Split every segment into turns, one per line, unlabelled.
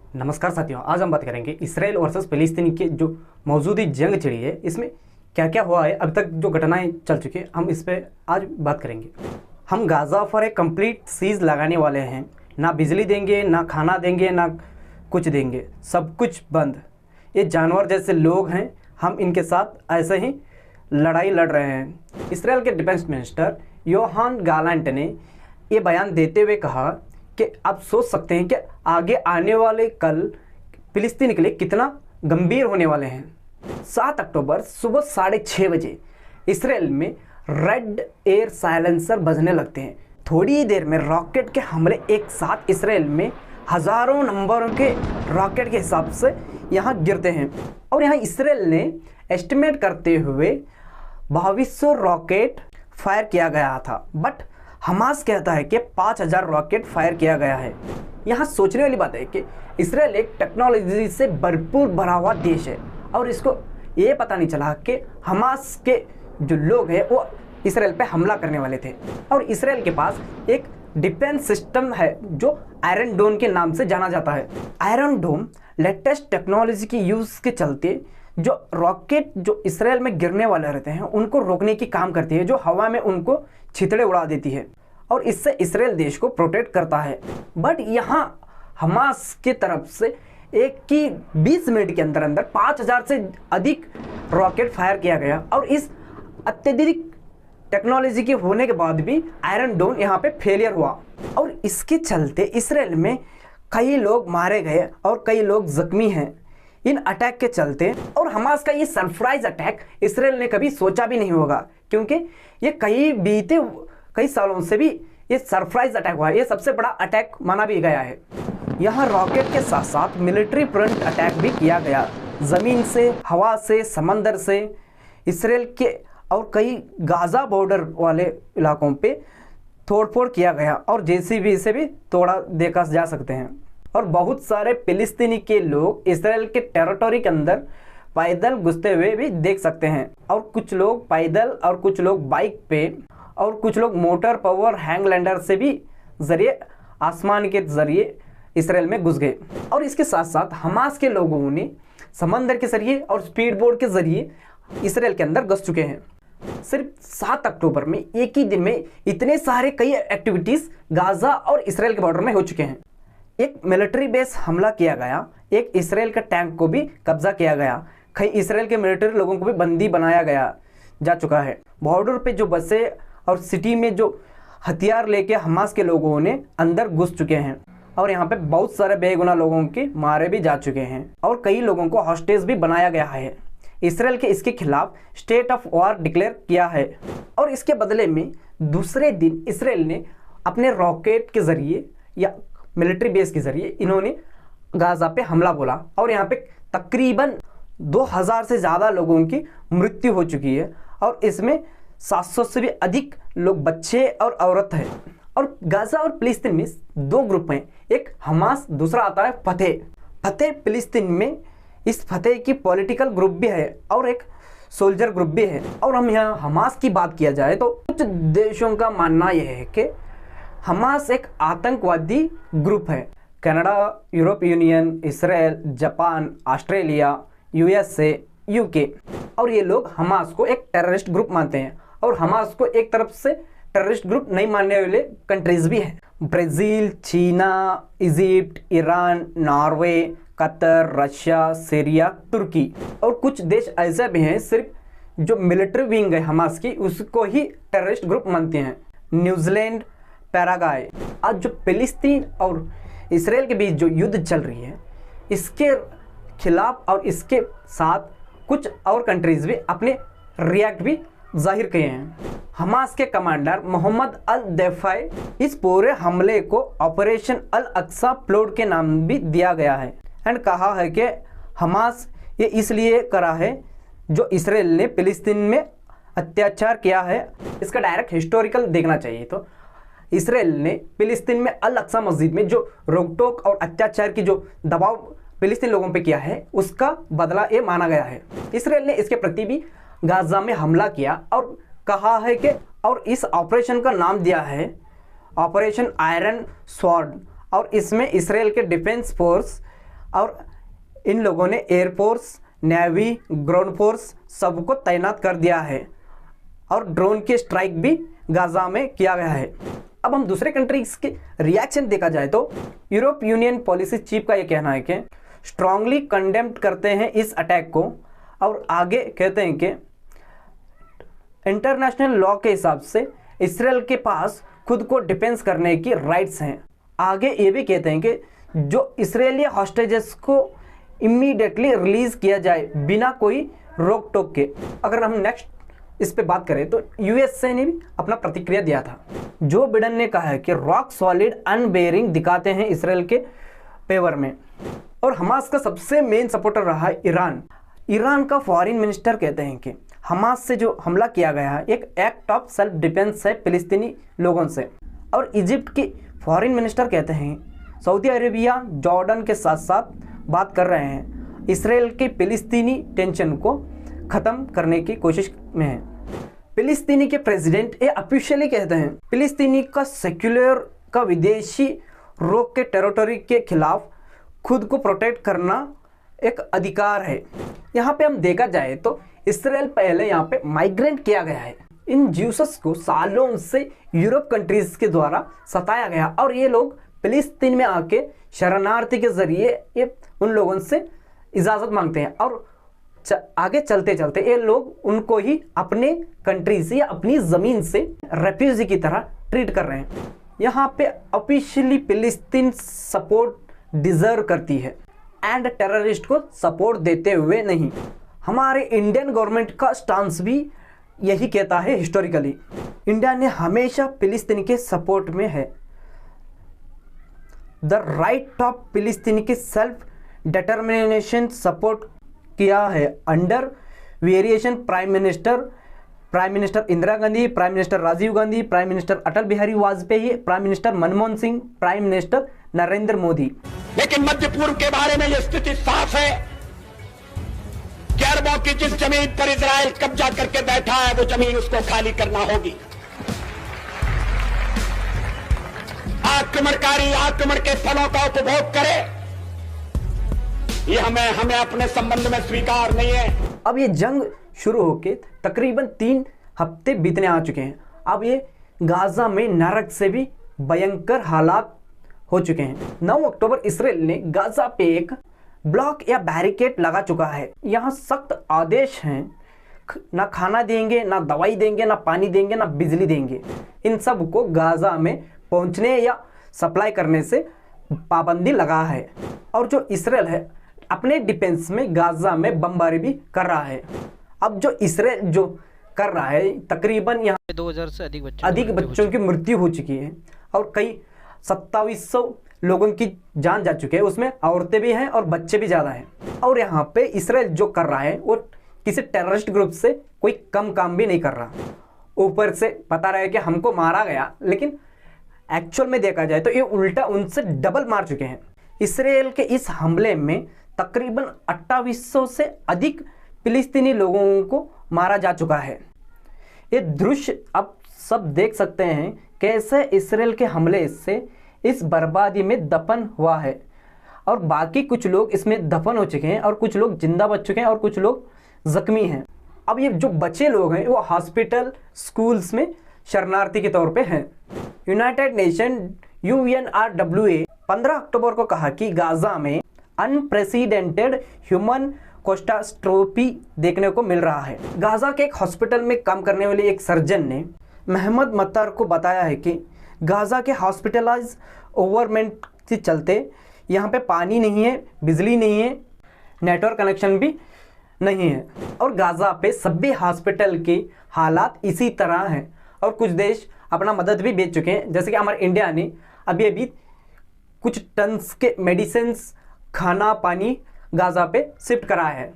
नमस्कार साथियों, आज हम बात करेंगे इसराइल वर्सेस फिलिस्तीन की जो मौजूदा जंग छिड़ी है, इसमें क्या क्या हुआ है, अब तक जो घटनाएं चल चुकी है, हम इस पे आज बात करेंगे। हम गाज़ा पर एक कंप्लीट सीज लगाने वाले हैं। ना बिजली देंगे, ना खाना देंगे, ना कुछ देंगे, सब कुछ बंद। ये जानवर जैसे लोग हैं, हम इनके साथ ऐसे ही लड़ाई लड़ रहे हैं। इसराइल के डिफेंस मिनिस्टर योहान गालंट ने ये बयान देते हुए कहा कि आप सोच सकते हैं कि आगे आने वाले कल फिलिस्तीन के लिए कितना गंभीर होने वाले हैं। 7 अक्टूबर सुबह 6:30 बजे इसराइल में रेड एयर साइलेंसर बजने लगते हैं। थोड़ी ही देर में रॉकेट के हमले एक साथ इसराइल में हज़ारों नंबरों के रॉकेट के हिसाब से यहाँ गिरते हैं और यहाँ इसराइल ने एस्टिमेट करते हुए 2200 रॉकेट फायर किया गया था, बट हमास कहता है कि 5000 रॉकेट फायर किया गया है। यहाँ सोचने वाली बात है कि इसराइल एक टेक्नोलॉजी से भरपूर भरा हुआ देश है और इसको ये पता नहीं चला कि हमास के जो लोग हैं वो इसराइल पे हमला करने वाले थे। और इसराइल के पास एक डिफेंस सिस्टम है जो आयरन डोम के नाम से जाना जाता है। आयरन डोम लेटेस्ट टेक्नोलॉजी की यूज़ के चलते जो रॉकेट जो इसराइल में गिरने वाले रहते हैं उनको रोकने की काम करती है, जो हवा में उनको छितड़े उड़ा देती है और इससे इसराइल देश को प्रोटेक्ट करता है। बट यहाँ हमास की तरफ से एक की 20 मिनट के अंदर अंदर 5000 से अधिक रॉकेट फायर किया गया और इस अत्यधिक टेक्नोलॉजी के होने के बाद भी आयरन डोम यहाँ पे फेलियर हुआ और इसके चलते इसराइल में कई लोग मारे गए और कई लोग जख्मी हैं इन अटैक के चलते। और हमास का ये सरप्राइज अटैक इसराइल ने कभी सोचा भी नहीं होगा, क्योंकि ये कई सालों से भी ये सरप्राइज अटैक हुआ है। ये सबसे बड़ा अटैक माना भी गया है। यहाँ रॉकेट के साथ साथ मिलिट्री फ्रंट अटैक भी किया गया, ज़मीन से, हवा से, समंदर से। इसराइल के और कई गाज़ा बॉर्डर वाले इलाकों पे तोड़फोड़ किया गया और जेसीबी से भी तोड़ा देखा जा सकते हैं। और बहुत सारे फिलिस्तीनी के लोग इसराइल के टेरिटरी के अंदर पैदल घुसते हुए भी देख सकते हैं और कुछ लोग पैदल और कुछ लोग बाइक पे और कुछ लोग मोटर पावर हैंगलैंडर से भी जरिए आसमान के जरिए इसराइल में घुस गए। और इसके साथ साथ हमास के लोगों ने समंदर के जरिए और स्पीड बोट के जरिए इसराइल के अंदर घुस चुके हैं। सिर्फ 7 अक्टूबर में एक ही दिन में इतने सारे कई एक्टिविटीज़ गाज़ा और इसराइल के बॉर्डर में हो चुके हैं। एक मिलिट्री बेस हमला किया गया, एक इसराइल का टैंक को भी कब्जा किया गया, कई इसराइल के मिलिट्री लोगों को भी बंदी बनाया गया जा चुका है। बॉर्डर पे जो बसें और सिटी में जो हथियार लेके हमास के लोगों ने अंदर घुस चुके हैं और यहाँ पे बहुत सारे बेगुनाह लोगों के मारे भी जा चुके हैं और कई लोगों को हॉस्टेज भी बनाया गया है। इसराइल के इसके खिलाफ स्टेट ऑफ वॉर डिक्लेयर किया है और इसके बदले में दूसरे दिन इसराइल ने अपने रॉकेट के जरिए या मिलिट्री बेस के जरिए इन्होंने गाज़ा पे हमला बोला और यहाँ पे तकरीबन 2000 से ज़्यादा लोगों की मृत्यु हो चुकी है और इसमें 700 से भी अधिक लोग बच्चे और औरत हैं। और गाज़ा और फिलिस्तीन में 2 ग्रुप हैं, एक हमास, दूसरा आता है फतेह। फिलिस्तीन में इस फतेह की पॉलिटिकल ग्रुप भी है और एक सोल्जर ग्रुप भी है। और हम यहाँ हमास की बात किया जाए तो कुछ देशों का मानना यह है कि हमास एक आतंकवादी ग्रुप है। Canada, Europe union, Israel, Japan, Australia, USA, UK और ये लोग हमास को एक टेररिस्ट ग्रुप मानते हैं और हमास को एक तरफ से टेररिस्ट ग्रुप नहीं मानने वाले कंट्रीज भी हैं। Brazil, China, Egypt, Iran, Norway, Qatar, Russia, Syria, तुर्की और कुछ देश ऐसे भी हैं सिर्फ जो मिलिट्री विंग है हमास की उसको ही टेररिस्ट ग्रुप मानते हैं। New Zealand, Paraguay. आज जो फिलिस्तीन और इसराइल के बीच जो युद्ध चल रही है इसके खिलाफ और इसके साथ कुछ और कंट्रीज भी अपने रिएक्ट भी जाहिर किए हैं। हमास के कमांडर मोहम्मद अल दफाई इस पूरे हमले को ऑपरेशन अल अक्सा प्लॉट के नाम भी दिया गया है एंड कहा है कि हमास ये इसलिए करा है जो इसराइल ने फिलिस्तीन में अत्याचार किया है। इसका डायरेक्ट हिस्टोरिकल देखना चाहिए तो इसराइल ने फिलिस्तीन में अल अक्सा मस्जिद में जो रोकटोक और अत्याचार की जो दबाव फिलिस्तीन लोगों पे किया है उसका बदला ये माना गया है। इसराइल ने इसके प्रति भी गाज़ा में हमला किया और कहा है कि और इस ऑपरेशन का नाम दिया है ऑपरेशन आयरन स्वॉर्ड और इसमें इसराइल के डिफेंस फोर्स और इन लोगों ने एयरफोर्स, नेवी, ग्राउंड फोर्स सबको तैनात कर दिया है और ड्रोन के स्ट्राइक भी गाजा में किया गया है। अब हम दूसरे कंट्रीज के रिएक्शन देखा जाए तो यूरोप यूनियन पॉलिसी चीफ का ये कहना है कि स्ट्रांगली कंडेम्ड करते हैं इस अटैक को और आगे कहते हैं कि इंटरनेशनल लॉ के हिसाब से इसराइल के पास खुद को डिफेंस करने की राइट्स हैं। आगे ये भी कहते हैं कि जो इसराइली हॉस्टेजेस को इमीडिएटली रिलीज किया जाए बिना कोई रोक टोक के। अगर हम नेक्स्ट इस पे बात करें तो यूएसए ने भी अपना प्रतिक्रिया दिया था। जो बिडेन ने कहा है कि रॉक सॉलिड अनवेयरिंग दिखाते हैं इसराइल के फेवर में। और हमास का सबसे मेन सपोर्टर रहा है ईरान। ईरान का फॉरेन मिनिस्टर कहते हैं कि हमास से जो हमला किया गया है एक एक्ट ऑफ सेल्फ डिफेंस है फिलिस्तीनी लोगों से। और इजिप्ट की फॉरेन मिनिस्टर कहते हैं सऊदी अरेबिया जॉर्डन के साथ साथ बात कर रहे हैं, इसराइल के फिलिस्तीनी टेंशन को ख़त्म करने की कोशिश में है। फिलिस्तीनी के प्रेसिडेंट ये ऑफिशियली कहते हैं फिलिस्तीनी का सेक्युलर का विदेशी रोक के टेरिटरी के खिलाफ खुद को प्रोटेक्ट करना एक अधिकार है। यहाँ पे हम देखा जाए तो इसराइल पहले यहाँ पे माइग्रेंट किया गया है। इन ज्यूसस को सालों से यूरोप कंट्रीज के द्वारा सताया गया और ये लोग फिलिस्तीन में आके शरणार्थी के जरिए ये उन लोगों से इजाज़त मांगते हैं और आगे चलते चलते ये लोग उनको ही अपने कंट्री से या अपनी ज़मीन से रेफ्यूजी की तरह ट्रीट कर रहे हैं। यहाँ पे ऑफिशियली फिलिस्तीन सपोर्ट डिजर्व करती है एंड टेररिस्ट को सपोर्ट देते हुए नहीं। हमारे इंडियन गवर्नमेंट का स्टांस भी यही कहता है। हिस्टोरिकली इंडिया ने हमेशा फिलिस्तीन के सपोर्ट में है। द राइट ऑफ फिलिस्तीन के सेल्फ डिटर्मिनेशन सपोर्ट किया है under variation prime minister Indira Gandhi, prime minister Rajiv Gandhi, prime minister Atal Bihari Vajpayee, prime minister Manmohan Singh, prime minister Narendra Modi.
लेकिन मध्य पूर्व के बारे में यह स्थिति साफ है कि अरबों की जिस जमीन पर इजराइल कब्जा करके बैठा है वो जमीन उसको खाली करना होगी। आक्रमणकारी आक्रमण के फलों का उपभोग करे, ये हमें अपने संबंध में स्वीकार नहीं है।
अब ये जंग शुरू होके तकरीबन 3 हफ्ते बीतने आ चुके हैं। अब ये गाजा में नरक से भी भयंकर हालात हो चुके हैं। 9 अक्टूबर इसराइल ने गाजा पे एक ब्लॉक या बैरिकेड लगा चुका है। यहाँ सख्त आदेश हैं, ना खाना देंगे, ना दवाई देंगे, ना पानी देंगे, ना बिजली देंगे। इन सब को गाजा में पहुँचने या सप्लाई करने से पाबंदी लगा है। और जो इसराइल है अपने डिफेंस में गाजा में बमबारी भी कर रहा है। अब जो इसराइल जो कर रहा है तकरीबन यहाँ
2000 से अधिक
बच्चों की मृत्यु हो चुकी है और कई 2700 लोगों की जान जा चुकी है। उसमें औरतें भी हैं और बच्चे भी ज़्यादा हैं। और यहाँ पे इसराइल जो कर रहा है वो किसी टेररिस्ट ग्रुप से कोई कम काम भी नहीं कर रहा। ऊपर से बता रहा है कि हमको मारा गया, लेकिन एक्चुअल में देखा जाए तो ये उल्टा उनसे डबल मार चुके हैं। इसराइल के इस हमले में तकरीबन 2800 से अधिक फिलिस्तीनी लोगों को मारा जा चुका है। ये दृश्य आप सब देख सकते हैं कैसे इसराइल के हमले से इस बर्बादी में दफन हुआ है और बाकी कुछ लोग इसमें दफन हो चुके हैं और कुछ लोग जिंदा बच चुके हैं और कुछ लोग जख्मी हैं। अब ये जो बचे लोग हैं वो हॉस्पिटल, स्कूल्स में शरणार्थी के तौर पे हैं। यूनाइटेड नेशन UNRWA 15 अक्टूबर को कहा कि गाजा में अनप्रेसिडेंटेड ह्यूमन कैटास्ट्रोफी देखने को मिल रहा है। गाजा के एक हॉस्पिटल में काम करने वाले एक सर्जन ने महमद मत्तार को बताया है कि गाजा के हॉस्पिटलाइज ओवरमेंट के चलते यहाँ पे पानी नहीं है, बिजली नहीं है, नेटवर्क कनेक्शन भी नहीं है और गाजा पे सभी हॉस्पिटल के हालात इसी तरह हैं। और कुछ देश अपना मदद भी भेज चुके हैं, जैसे कि हमारे इंडिया ने अभी कुछ टन्स के मेडिसिन्स, खाना, पानी गाजा पे शिफ्ट कराया है।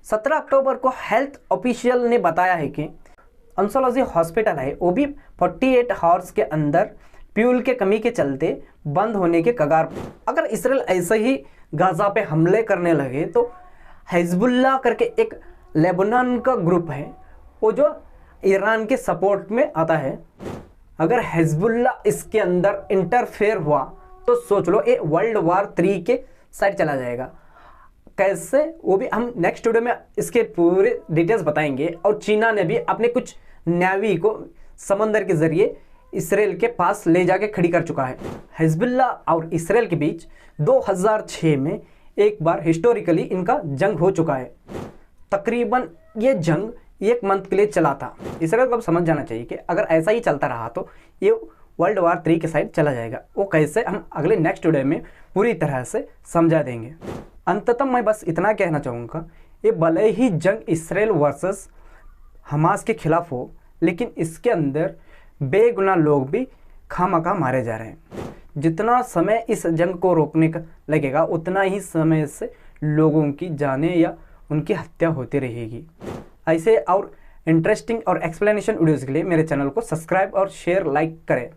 17 अक्टूबर को हेल्थ ऑफिशियल ने बताया है कि अंसोलॉजी हॉस्पिटल है वो भी 48 आवर्स के अंदर फ्यूल के कमी के चलते बंद होने के कगार। अगर इसराइल ऐसे ही गाजा पे हमले करने लगे तो हिजबुल्लाह करके एक लेबनान का ग्रुप है वो जो ईरान के सपोर्ट में आता है, अगर हिजबुल्लाह इसके अंदर इंटरफेयर हुआ तो सोच लो ये वर्ल्ड वार 3 के साइड चला जाएगा। कैसे, वो भी हम नेक्स्ट वीडियो में इसके पूरे डिटेल्स बताएंगे। और चीना ने भी अपने कुछ नेवी को समंदर के जरिए इसराइल के पास ले जाके खड़ी कर चुका है। हिजबुल्लाह और इसराइल के बीच 2006 में एक बार हिस्टोरिकली इनका जंग हो चुका है। तकरीबन ये जंग 1 मंथ के लिए चला था। इसराइल को अब समझ जाना चाहिए कि अगर ऐसा ही चलता रहा तो ये वर्ल्ड वार 3 के साइड चला जाएगा। वो कैसे, हम अगले नेक्स्ट वीडियो में पूरी तरह से समझा देंगे। अंततः मैं बस इतना कहना चाहूँगा, ये भले ही जंग इसराइल वर्सेस हमास के खिलाफ हो, लेकिन इसके अंदर बेगुनाह लोग भी खामखा मारे जा रहे हैं। जितना समय इस जंग को रोकने का लगेगा, उतना ही समय से लोगों की जानें या उनकी हत्या होती रहेगी। ऐसे और इंटरेस्टिंग और एक्सप्लेनेशन वीडियोज़ के लिए मेरे चैनल को सब्सक्राइब और शेयर लाइक करें।